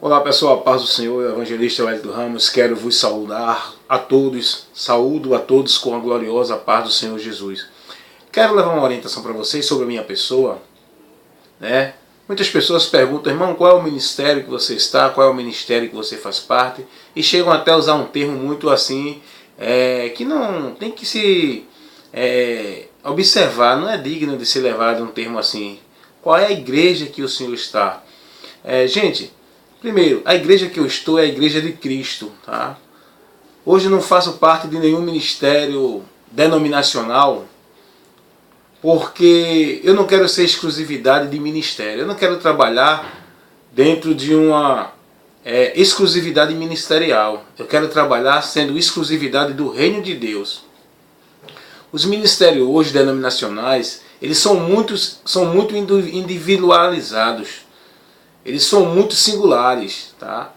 Olá pessoal, a paz do Senhor, eu, evangelista Wellington Ramos, quero vos saudar a todos, saúdo a todos com a gloriosa paz do Senhor Jesus. Quero levar uma orientação para vocês sobre a minha pessoa, né? Muitas pessoas perguntam, irmão, qual é o ministério que você está, qual é o ministério que você faz parte, e chegam até a usar um termo muito assim, que não tem que se observar, não é digno de ser levado um termo assim. Qual é a igreja que o Senhor está? Gente, primeiro, a igreja que eu estou é a igreja de Cristo, tá? Hoje eu não faço parte de nenhum ministério denominacional, porque eu não quero ser exclusividade de ministério. Eu não quero trabalhar dentro de uma exclusividade ministerial. Eu quero trabalhar sendo exclusividade do reino de Deus. Os ministérios hoje denominacionais, eles são muito individualizados. Eles são muito singulares, tá?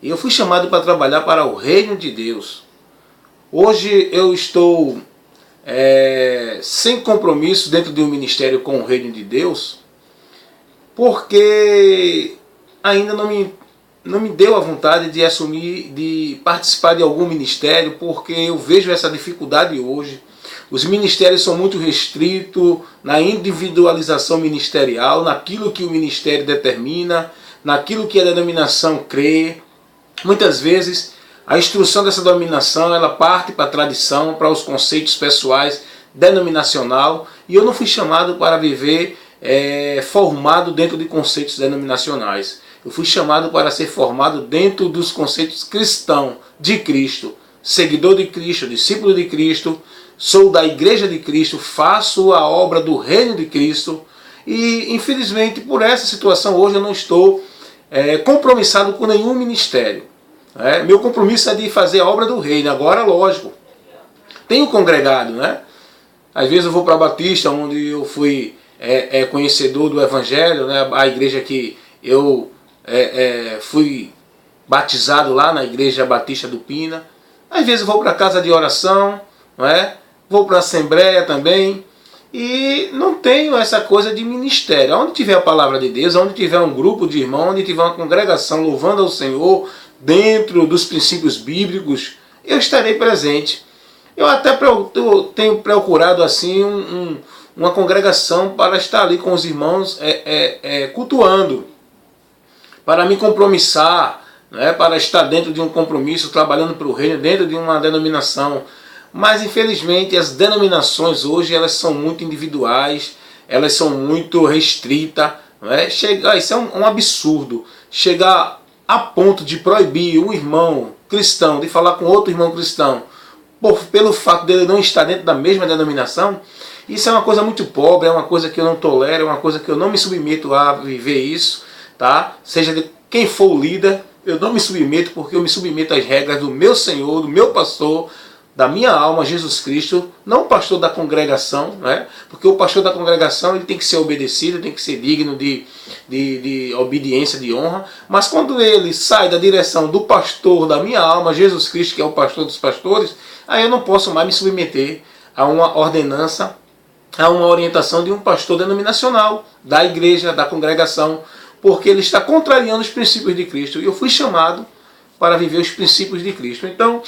E eu fui chamado para trabalhar para o reino de Deus. Hoje eu estou sem compromisso dentro de um ministério com o reino de Deus, porque ainda não me deu a vontade de assumir, de participar de algum ministério, porque eu vejo essa dificuldade hoje. Os ministérios são muito restritos na individualização ministerial, naquilo que o ministério determina, naquilo que a denominação crê. Muitas vezes a instrução dessa denominação ela parte para a tradição, para os conceitos pessoais denominacional, e eu não fui chamado para viver formado dentro de conceitos denominacionais. Eu fui chamado para ser formado dentro dos conceitos cristãos de Cristo, seguidor de Cristo, discípulo de Cristo. Sou da igreja de Cristo, faço a obra do reino de Cristo e infelizmente por essa situação hoje eu não estou compromissado com nenhum ministério. Meu compromisso é de fazer a obra do reino. Agora, lógico, tenho congregado, né? Às vezes eu vou para a Batista, onde eu fui conhecedor do Evangelho, né? A igreja que eu fui batizado lá na igreja Batista do Pina. Às vezes eu vou para a casa de oração, não é? Vou para a Assembleia também, e não tenho essa coisa de ministério. Onde tiver a palavra de Deus, onde tiver um grupo de irmãos, onde tiver uma congregação louvando ao Senhor, dentro dos princípios bíblicos, eu estarei presente. Eu até tenho procurado assim uma congregação para estar ali com os irmãos cultuando, para me compromissar, né, para estar dentro de um compromisso, trabalhando para o reino, dentro de uma denominação. Mas infelizmente as denominações hoje elas são muito individuais, elas são muito restritas. Isso é um absurdo. Chegar a ponto de proibir um irmão cristão de falar com outro irmão cristão pelo fato dele não estar dentro da mesma denominação, isso é uma coisa muito pobre, é uma coisa que eu não tolero, é uma coisa que eu não me submeto a viver isso, tá? Seja de quem for o líder, eu não me submeto, porque eu me submeto às regras do meu Senhor, do meu pastor, da minha alma, Jesus Cristo, não o pastor da congregação, né? Porque o pastor da congregação ele tem que ser obedecido, tem que ser digno de obediência, de honra, mas quando ele sai da direção do pastor da minha alma, Jesus Cristo, que é o pastor dos pastores, aí eu não posso mais me submeter a uma ordenança, a uma orientação de um pastor denominacional, da igreja, da congregação, porque ele está contrariando os princípios de Cristo, e eu fui chamado para viver os princípios de Cristo. Então,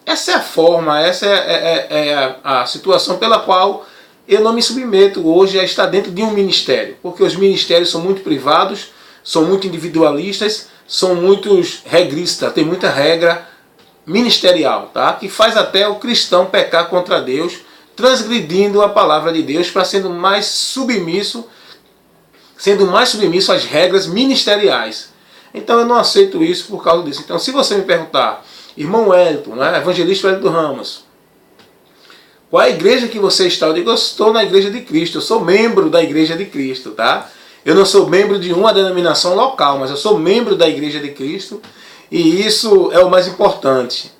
essa é a forma, essa é a situação pela qual eu não me submeto hoje a estar dentro de um ministério. Porque os ministérios são muito privados, são muito individualistas, são muito regristas, tem muita regra ministerial, tá? Que faz até o cristão pecar contra Deus, transgredindo a palavra de Deus para sendo mais submisso às regras ministeriais. Então eu não aceito isso por causa disso. Então se você me perguntar, irmão Wellington, né? Evangelista Wellington Ramos, qual é a igreja que você está? Eu digo, eu estou na igreja de Cristo, eu sou membro da igreja de Cristo, tá? Eu não sou membro de uma denominação local, mas eu sou membro da igreja de Cristo, e isso é o mais importante.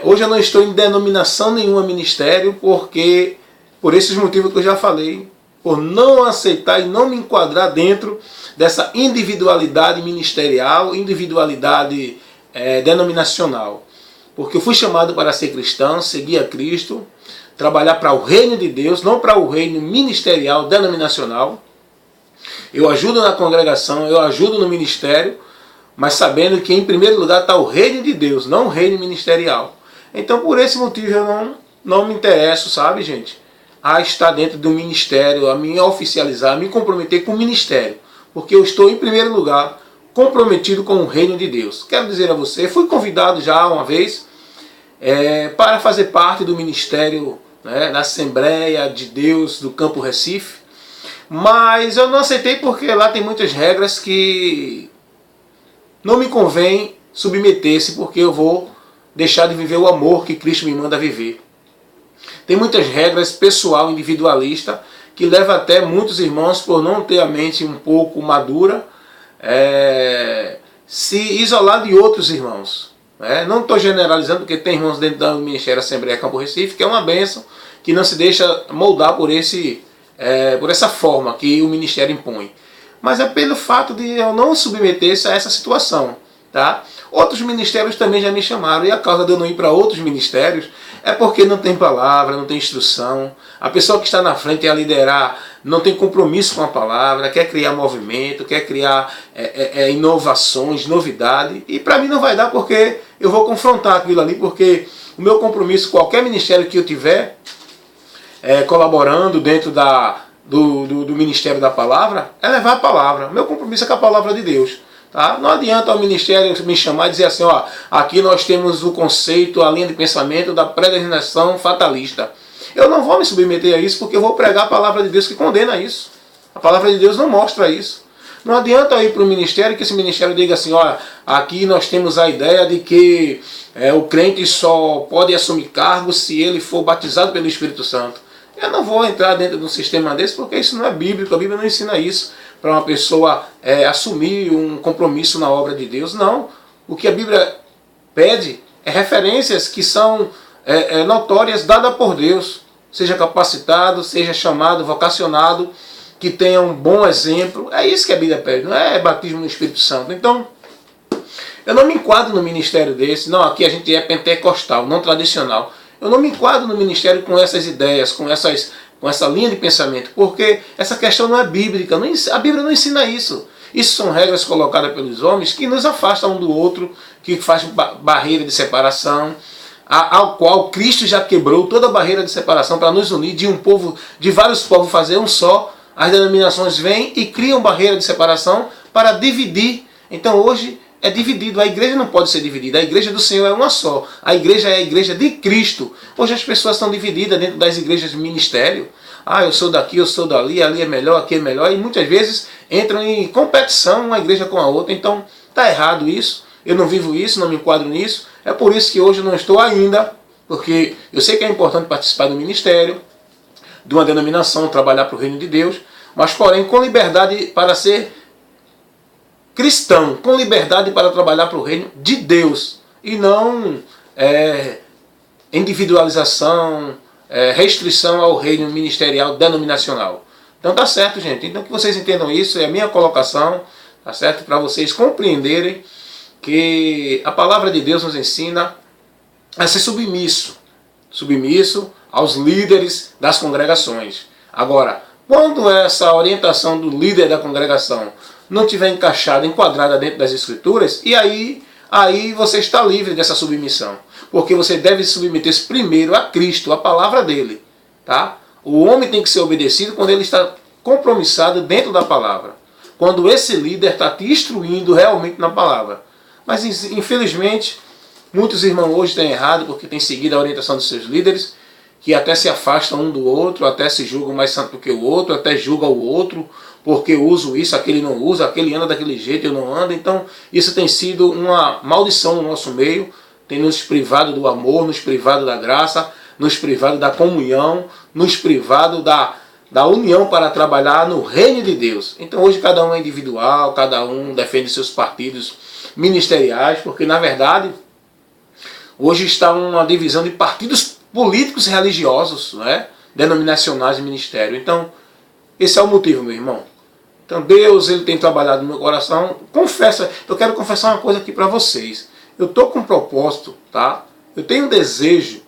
Hoje eu não estou em denominação nenhuma ministério, porque por esses motivos que eu já falei, por não aceitar e não me enquadrar dentro dessa individualidade ministerial, individualidade denominacional. Porque eu fui chamado para ser cristão, seguir a Cristo, trabalhar para o reino de Deus, não para o reino ministerial, denominacional. Eu ajudo na congregação, eu ajudo no ministério, mas sabendo que em primeiro lugar está o reino de Deus, não o reino ministerial. Então por esse motivo eu não me interesso, sabe, gente, a estar dentro do ministério, a me oficializar, a me comprometer com o ministério, porque eu estou em primeiro lugar comprometido com o reino de Deus. Quero dizer a você, fui convidado já uma vez para fazer parte do ministério, né, da Assembleia de Deus do Campo Recife, mas eu não aceitei porque lá tem muitas regras que não me convém submeter-se, porque eu vou deixar de viver o amor que Cristo me manda viver. Tem muitas regras pessoal, individualista, que leva até muitos irmãos, por não ter a mente um pouco madura, se isolar de outros irmãos. Não estou generalizando, porque tem irmãos dentro do Ministério Assembleia Campo Recife, que é uma bênção, que não se deixa moldar por essa forma que o ministério impõe. Mas é pelo fato de eu não submeter-se a essa situação. Tá? Outros ministérios também já me chamaram, e a causa de eu não ir para outros ministérios é porque não tem palavra, não tem instrução. A pessoa que está na frente a liderar não tem compromisso com a palavra, quer criar movimento, quer criar inovações, novidade, e para mim não vai dar, porque eu vou confrontar aquilo ali, porque o meu compromisso, qualquer ministério que eu tiver colaborando dentro do Ministério da Palavra, é levar a palavra. Meu compromisso é com a palavra de Deus. Tá? Não adianta o ministério me chamar e dizer assim, ó, aqui nós temos o conceito, a linha de pensamento da predestinação fatalista. Eu não vou me submeter a isso, porque eu vou pregar a palavra de Deus que condena isso. A palavra de Deus não mostra isso. Não adianta eu ir para o ministério que esse ministério diga assim, ó, aqui nós temos a ideia de que o crente só pode assumir cargo se ele for batizado pelo Espírito Santo. Eu não vou entrar dentro de um sistema desse, porque isso não é bíblico, a Bíblia não ensina isso para uma pessoa assumir um compromisso na obra de Deus. Não. O que a Bíblia pede é referências que são notórias, dadas por Deus. Seja capacitado, seja chamado, vocacionado, que tenha um bom exemplo. É isso que a Bíblia pede, não é batismo no Espírito Santo. Então, eu não me enquadro no ministério desse. Não, aqui a gente é pentecostal, não tradicional. Eu não me enquadro no ministério com essas ideias, com essa linha de pensamento, porque essa questão não é bíblica, a Bíblia não ensina isso. Isso são regras colocadas pelos homens que nos afastam um do outro, que faz barreira de separação, ao qual Cristo já quebrou toda a barreira de separação para nos unir, de vários povos fazer um só. As denominações vêm e criam barreira de separação para dividir. Então hoje é dividido, a igreja não pode ser dividida, a igreja do Senhor é uma só, a igreja é a igreja de Cristo. Hoje as pessoas estão divididas dentro das igrejas de ministério, eu sou daqui, eu sou dali, ali é melhor, aqui é melhor, e muitas vezes entram em competição uma igreja com a outra. Então está errado isso, eu não vivo isso, não me enquadro nisso, é por isso que hoje eu não estou ainda, porque eu sei que é importante participar do ministério, de uma denominação, trabalhar para o reino de Deus, mas porém com liberdade para ser cristão, com liberdade para trabalhar para o reino de Deus, e não individualização, restrição ao reino ministerial denominacional. Então tá certo, gente. Então que vocês entendam isso, é a minha colocação, tá certo? Para vocês compreenderem que a palavra de Deus nos ensina a ser submisso aos líderes das congregações. Agora, quando essa orientação do líder da congregação não tiver encaixada, enquadrada dentro das Escrituras, e aí você está livre dessa submissão. Porque você deve submeter-se primeiro a Cristo, a palavra dele. Tá? O homem tem que ser obedecido quando ele está compromissado dentro da palavra. Quando esse líder está te instruindo realmente na palavra. Mas infelizmente, muitos irmãos hoje têm errado porque têm seguido a orientação dos seus líderes, que até se afastam um do outro, até se julgam mais santo do que o outro, até julgam o outro, porque eu uso isso, aquele não usa, aquele anda daquele jeito, eu não ando. Então isso tem sido uma maldição no nosso meio, tem nos privado do amor, nos privado da graça, nos privado da comunhão, nos privado da união para trabalhar no reino de Deus. Então hoje cada um é individual, cada um defende seus partidos ministeriais, porque na verdade hoje está uma divisão de partidos políticos e religiosos, denominacionais de ministério. Então esse é o motivo, meu irmão. Então Deus, ele tem trabalhado no meu coração. Eu quero confessar uma coisa aqui para vocês. Eu estou com um propósito, tá? Eu tenho um desejo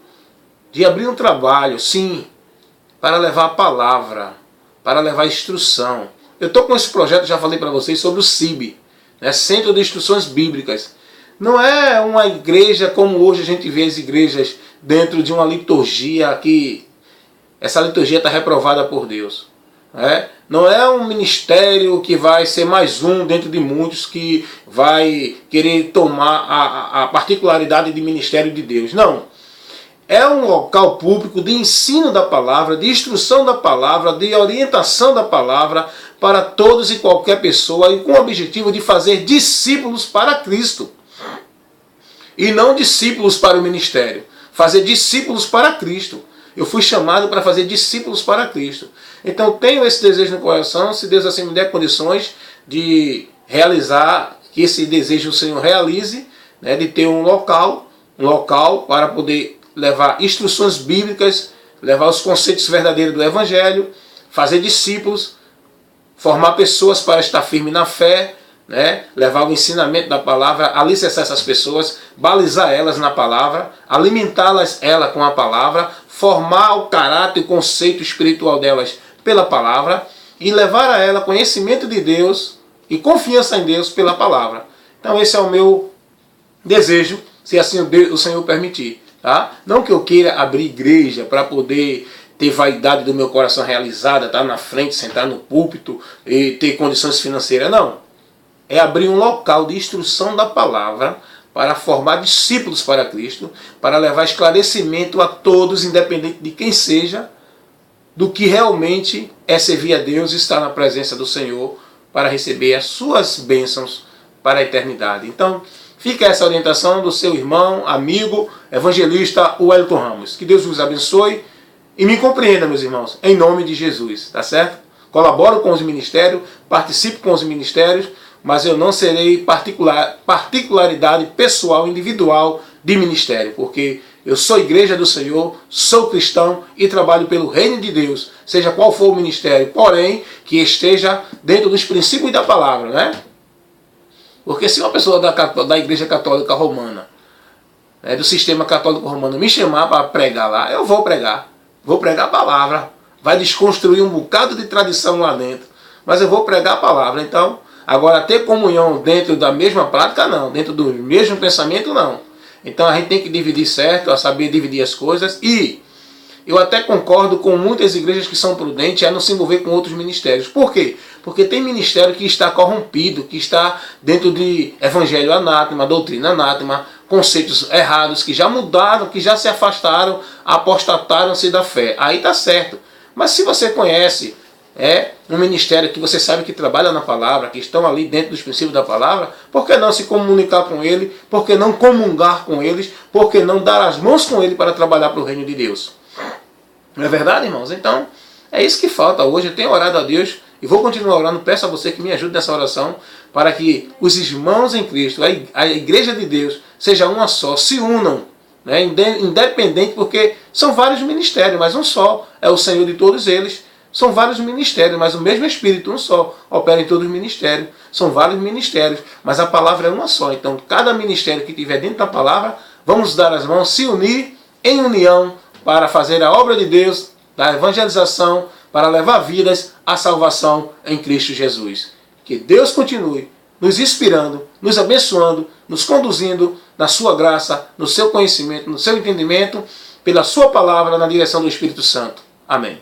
de abrir um trabalho, sim, para levar a palavra, para levar a instrução. Eu estou com esse projeto, já falei para vocês, sobre o CIB, né? Centro de Instruções Bíblicas. Não é uma igreja como hoje a gente vê as igrejas dentro de uma liturgia que essa liturgia está reprovada por Deus. Né? Não é um ministério que vai ser mais um dentro de muitos que vai querer tomar a particularidade de ministério de Deus. Não. É um local público de ensino da palavra, de instrução da palavra, de orientação da palavra para todos e qualquer pessoa, e com o objetivo de fazer discípulos para Cristo. E não discípulos para o ministério. Fazer discípulos para Cristo. Eu fui chamado para fazer discípulos para Cristo. Então tenho esse desejo no coração, se Deus assim me der condições de realizar, que esse desejo o Senhor realize, né, de ter um local para poder levar instruções bíblicas, levar os conceitos verdadeiros do Evangelho, fazer discípulos, formar pessoas para estar firme na fé, né? Levar o ensinamento da palavra, alicerçar essas pessoas, balizar elas na palavra, alimentá-las com a palavra, formar o caráter e o conceito espiritual delas pela palavra e levar a ela conhecimento de Deus e confiança em Deus pela palavra. Então esse é o meu desejo, se assim o Senhor permitir. Tá? Não que eu queira abrir igreja para poder ter vaidade do meu coração realizada, estar na frente, sentar no púlpito e ter condições financeiras, não. É abrir um local de instrução da palavra para formar discípulos para Cristo, para levar esclarecimento a todos, independente de quem seja, do que realmente é servir a Deus e estar na presença do Senhor para receber as suas bênçãos para a eternidade. Então, fica essa orientação do seu irmão, amigo, evangelista Wellington Ramos. Que Deus vos abençoe e me compreenda, meus irmãos, em nome de Jesus, tá certo? Colaboro com os ministérios, participo com os ministérios, mas eu não serei particularidade pessoal, individual de ministério, porque eu sou igreja do Senhor, sou cristão e trabalho pelo reino de Deus, seja qual for o ministério, porém, que esteja dentro dos princípios da palavra, né? Porque se uma pessoa da Igreja Católica Romana, né, do sistema católico romano, me chamar para pregar lá, eu vou pregar. Vou pregar a palavra. Vai desconstruir um bocado de tradição lá dentro. Mas eu vou pregar a palavra. Então, agora ter comunhão dentro da mesma prática, não. Dentro do mesmo pensamento, não. Então a gente tem que dividir certo, a saber dividir as coisas. E eu até concordo com muitas igrejas que são prudentes a não se envolver com outros ministérios. Por quê? Porque tem ministério que está corrompido, que está dentro de evangelho anátema, doutrina anátema, conceitos errados, que já mudaram, que já se afastaram, apostataram-se da fé. Aí está certo. Mas se você conhece um ministério que você sabe que trabalha na palavra, que estão ali dentro dos princípios da palavra, por que não se comunicar com ele? Por que não comungar com eles? Por que não dar as mãos com ele para trabalhar para o reino de Deus? Não é verdade, irmãos? Então, é isso que falta hoje. Eu tenho orado a Deus e vou continuar orando. Peço a você que me ajude nessa oração para que os irmãos em Cristo, a igreja de Deus, seja uma só, se unam, né? Independente, porque são vários ministérios, mas um só é o Senhor de todos eles. São vários ministérios, mas o mesmo Espírito, um só, opera em todos os ministérios. São vários ministérios, mas a palavra é uma só. Então, cada ministério que tiver dentro da palavra, vamos dar as mãos, se unir em união, para fazer a obra de Deus, da evangelização, para levar vidas à salvação em Cristo Jesus. Que Deus continue nos inspirando, nos abençoando, nos conduzindo na sua graça, no seu conhecimento, no seu entendimento, pela sua palavra, na direção do Espírito Santo. Amém.